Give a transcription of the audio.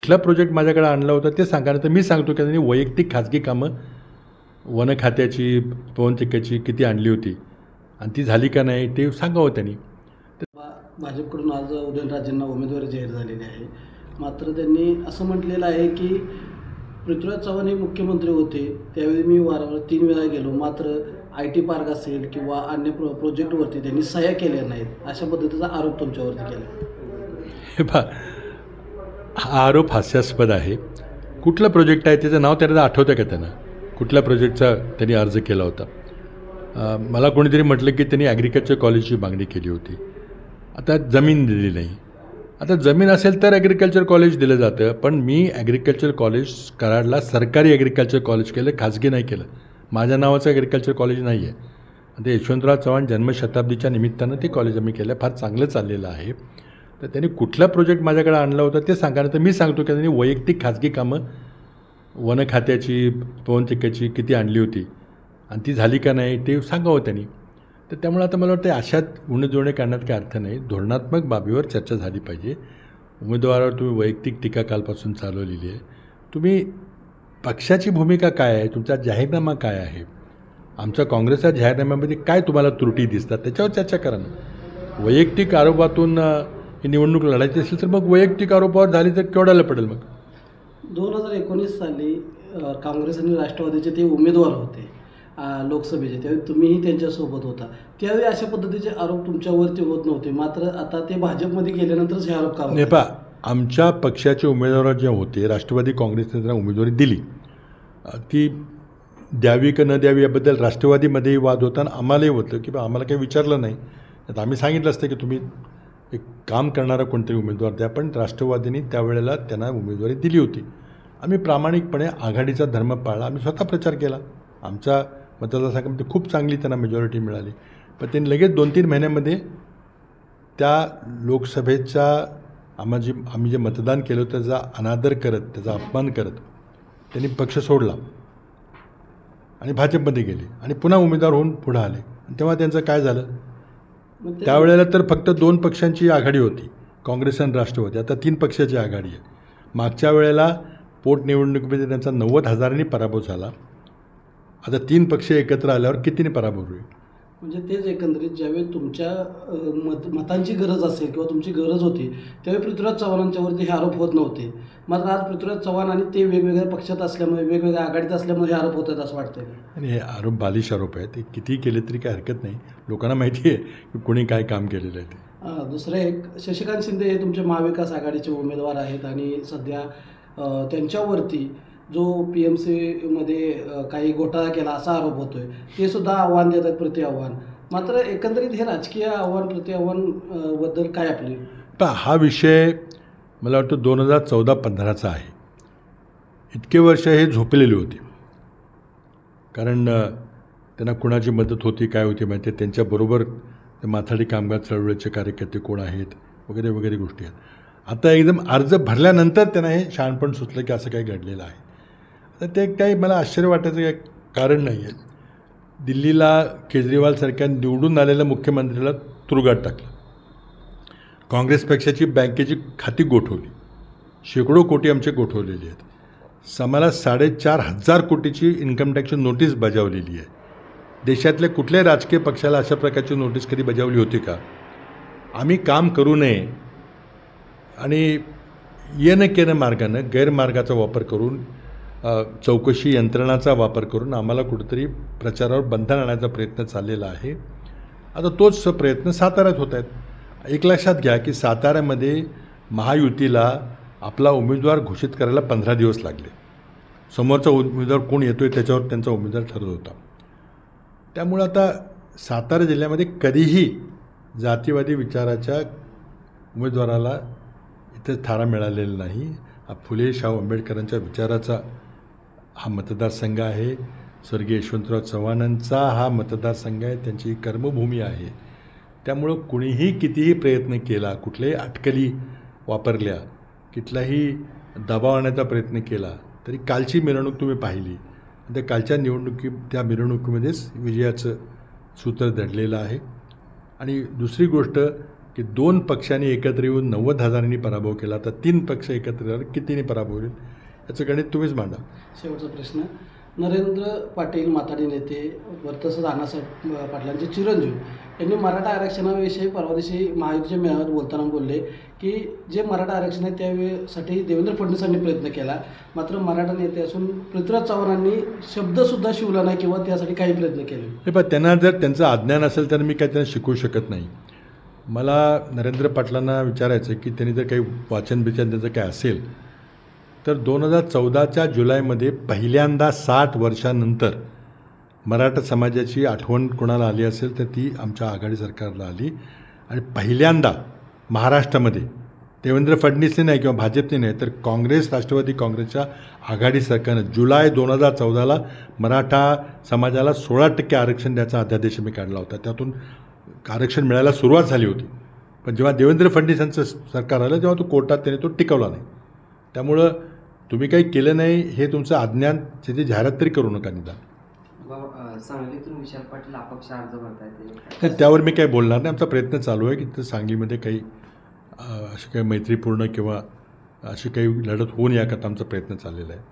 कुठला प्रोजेक्ट माझ्याकडे आणला होता ते सांगा. तर मी सांगतो की त्यांनी वैयक्तिक खाजगी कामं वन खात्याची, पवनचक्क्याची किती आणली होती आणि ती झाली का नाही ते सांगावं त्यांनी. भाजपकडून आज उदयनराजेंना उमेदवारी जाहीर झालेली आहे. मात्र त्यांनी असं म्हटलेलं आहे की पृथ्वीराज चव्हाण हे मुख्यमंत्री होते त्यावेळी मी वारंवार 3 वेळा गेलो, मात्र IT पार्क असेल किंवा अन्य प्रोजेक्टवरती त्यांनी सह्या केल्या नाहीत, अशा पद्धतीचा आरोप तुमच्यावरती केला. हे पहा, हा आरोप हास्यास्पद आहे. कुठलं प्रोजेक्ट आहे त्याचं नाव त्यांना आठवतं का? त्यांना कुठल्या प्रोजेक्टचा त्यांनी अर्ज केला होता? मला कोणीतरी म्हटलं की त्यांनी ॲग्रिकल्चर कॉलेजची मागणी केली होती. आता जमीन दिली नाही. आता जमीन असेल तर ॲग्रिकल्चर कॉलेज दिलं जातं, पण मी ॲग्रिकल्चर कॉलेज कराडला सरकारी ॲग्रिकल्चर कॉलेज केलं, खाजगी नाही केलं. माझ्या नावाचं ॲग्रिकल्चर कॉलेज नाही आहे. ते यशवंतराव चव्हाण जन्मशताब्दीच्या निमित्तानं ते कॉलेज आम्ही केलं, फार चांगलं चाललेलं आहे. तर त्यांनी कुठला प्रोजेक्ट माझ्याकडे आणला होता ते सांगा. तर मी सांगतो की त्यांनी वैयक्तिक खाजगी कामं वन खात्याची, पवनचक्क्याची किती आणली होती आणि ती झाली का नाही ते सांगावं त्यांनी. तर त्यामुळे आता मला वाटतं अशात उणेजुणे काढण्यात काही अर्थ नाही. धोरणात्मक बाबीवर चर्चा झाली पाहिजे. उमेदवारावर तुम्ही वैयक्तिक टीका कालपासून चालवलेली आहे. तुम्ही पक्षाची भूमिका काय आहे, तुमचा जाहीरनामा काय आहे, आमच्या काँग्रेसच्या जाहीरनाम्यामध्ये काय तुम्हाला त्रुटी दिसतात त्याच्यावर चर्चा करा ना. वैयक्तिक आरोपातून ही निवडणूक लढायची असेल तर मग वैयक्तिक आरोपावर झाली तर केवढ्याला पडेल. मग 2019 साली काँग्रेस आणि राष्ट्रवादीचे ते उमेदवार होते लोकसभेचे, त्यावेळी तुम्हीही त्यांच्यासोबत होता. त्यावेळी अशा पद्धतीचे आरोप तुमच्यावरती होत नव्हते, मात्र आता ते भाजपमध्ये गेल्यानंतरच हे आरोप का होत? पहा, आमच्या पक्षाचे उमेदवार जे होते, राष्ट्रवादी काँग्रेसने त्यांना उमेदवारी दिली, ती द्यावी का न द्यावी याबद्दल राष्ट्रवादीमध्येही वाद होता आणि आम्हालाही होतं की आम्हाला काही विचारलं नाही. आता आम्ही सांगितलं असतं की तुम्ही एक काम करणारा कोणतरी उमेदवार द्या, पण राष्ट्रवादीने त्यावेळेला त्यांना उमेदवारी दिली होती. आम्ही प्रामाणिकपणे आघाडीचा धर्म पाळला, आम्ही स्वतः प्रचार केला. आमच्या मतदारसंघामध्ये खूप चांगली त्यांना मेजॉरिटी मिळाली. पण त्यांनी लगेच 2-3 महिन्यामध्ये त्या लोकसभेचा आम्ही जे मतदान केलं होतं त्याचा अनादर करत, त्याचा अपमान करत त्यांनी पक्ष सोडला आणि भाजपमध्ये गेले आणि पुन्हा उमेदवार होऊन पुढं आले. तेव्हा त्यांचं काय झालं? त्यावेळेला तर फक्त 2 पक्षांची आघाडी होती, काँग्रेस आणि राष्ट्रवादी. आता 3 पक्षाची आघाडी आहे. मागच्या वेळेला पोटनिवडणुकीमध्ये त्यांचा 90,000नी पराभव झाला. आता 3 पक्ष एकत्र आल्यावर कितीने पराभव होईल? म्हणजे तेच एकंदरीत ज्यावेळी तुमच्या मतांची गरज असेल किंवा तुमची गरज होती त्यावेळी पृथ्वीराज चव्हाणांच्यावरती हे आरोप होत नव्हते. मात्र आज पृथ्वीराज चव्हाण आणि ते वेगवेगळ्या पक्षात असल्यामुळे, वेगवेगळ्या आघाडीत असल्यामुळे हे आरोप होत आहेत असं वाटतंय. आणि हे आरोप बालिश आरोप आहेत. ते कितीही केले तरी काही हरकत नाही. लोकांना माहिती आहे की कोणी काय काम केलेलं आहे ते. दुसरं एक, शशिकांत शिंदे हे तुमचे महाविकास आघाडीचे उमेदवार आहेत आणि सध्या त्यांच्यावरती जो PMCमध्ये काही घोटाळा केला असा आरोप होतोय, ते सुद्धा आव्हान देतात, प्रति आव्हान. मात्र एकंदरीत हे राजकीय आव्हान प्रति आव्हान बद्दल काय आपली? पण हा विषय मला वाटतं 2014-15चा आहे. इतके वर्ष हे झोपलेले होते, कारण त्यांना कुणाची मदत होती, काय होती माहिती आहे. त्यांच्याबरोबर ते माथाडी कामगार चळवळीचे कार्यकर्ते कोण आहेत वगैरे वगैरे गोष्टी आहेत. आता एकदम अर्ज भरल्यानंतर त्यांना हे शहाणपण सुचलं की असं काही घडलेलं आहे. तर ते काही मला आश्चर्य वाटायचं काही कारण नाही आहे. दिल्लीला केजरीवालसारख्या निवडून आलेल्या मुख्यमंत्र्याला तुरुंगात टाकलं. काँग्रेस पक्षाची बँकेची खाती गोठवली, शेकडो कोटी आमचे गोठवलेले आहेत. आम्हाला 4,500 कोटीची इन्कम टॅक्सची नोटीस बजावलेली आहे. देशातल्या कुठल्याही राजकीय पक्षाला अशा प्रकारची नोटीस कधी बजावली होती का? आम्ही काम करू नये आणि येणं केनं मार्गानं, गैरमार्गाचा वापर करून, चौकशी यंत्रणाचा वापर करून आम्हाला कुठंतरी प्रचारावर बंधन आणण्याचा प्रयत्न चाललेला आहे. आता तोच प्रयत्न साताऱ्यात होत आहेत. एक लक्षात घ्या की साताऱ्यामध्ये महायुतीला आपला उमेदवार घोषित करायला 15 दिवस लागले. समोरचा उमेदवार कोण येतो आहे त्याच्यावर त्यांचा उमेदवार ठरत होता. त्यामुळं आता सातारा जिल्ह्यामध्ये कधीही जातीवादी विचाराच्या उमेदवाराला इथे थारा मिळालेला नाही. हा फुले शाहू आंबेडकरांच्या विचाराचा हा मतदारसंघ आहे. स्वर्गीय यशवंतराव चव्हाणांचा हा मतदारसंघ आहे, त्यांची कर्मभूमी आहे. त्यामुळं कुणीही कितीही प्रयत्न केला, कुठल्याही अटकली वापरल्या, कुठलाही दबाव आणण्याचा प्रयत्न केला तरी कालची मिरवणूक तुम्ही पाहिली. त्या कालच्या त्या मिरवणुकीमध्येच विजयाचं सूत्र दडलेलं आहे. आणि दुसरी गोष्ट की 2 पक्षांनी एकत्र येऊन 90,000नी पराभव केला, तर 3 पक्ष एकत्र येऊन कितीने पराभव होईल याचं गणित तुम्हीच मांडा. शेवटचा प्रश्न, नरेंद्र पाटील माथाडी नेते वर तसंच अण्णासाहेब पाटलांचे चिरंजीव यांनी मराठा आरक्षणाविषयी परवा दिवशी महायुतीच्या मेळाव्यात बोलताना बोलले की जे मराठा आरक्षण आहे त्यावेळेसाठी देवेंद्र फडणवीसांनी प्रयत्न केला, मात्र मराठा नेते असून पृथ्वीराज चव्हाणांनी शब्दसुद्धा शिवला नाही किंवा त्यासाठी काही प्रयत्न केले. हे पण त्यांना जर त्यांचं अज्ञान असेल तर मी काय त्यांना शिकवू शकत नाही. मला नरेंद्र पाटलांना विचारायचं की त्यांनी जर काही वाचन बिचन त्याचं काय असेल तर 2014च्या जुलैमध्ये पहिल्यांदा 60 वर्षानंतर मराठा समाजाची आठवण कोणाला आली असेल तर ती आमच्या आघाडी सरकारला आली. आणि पहिल्यांदा महाराष्ट्रामध्ये देवेंद्र फडणवीसने नाही किंवा भाजपने नाही तर काँग्रेस राष्ट्रवादी काँग्रेसच्या आघाडी सरकारनं जुलै 2014ला मराठा समाजाला 16% आरक्षण द्यायचा अध्यादेश मी काढला होता. त्यातून आरक्षण मिळायला सुरुवात झाली होती. पण जेव्हा देवेंद्र फडणवीस यांचं सरकार आलं तेव्हा तो कोर्टात त्याने तो टिकवला नाही. त्यामुळं तुम्ही काही केलं नाही हे तुमचं अज्ञान त्याची जाहिरात तरी करू नका निदान. सांगलीतून विशाल पाटील अपक्ष अर्ज भरतायत, तर त्यावर मी काही बोलणार नाही. आमचा प्रयत्न चालू आहे की तर सांगलीमध्ये काही अशी काही मैत्रीपूर्ण किंवा अशी काही लढत होऊन याकरता आमचा प्रयत्न चाललेला आहे.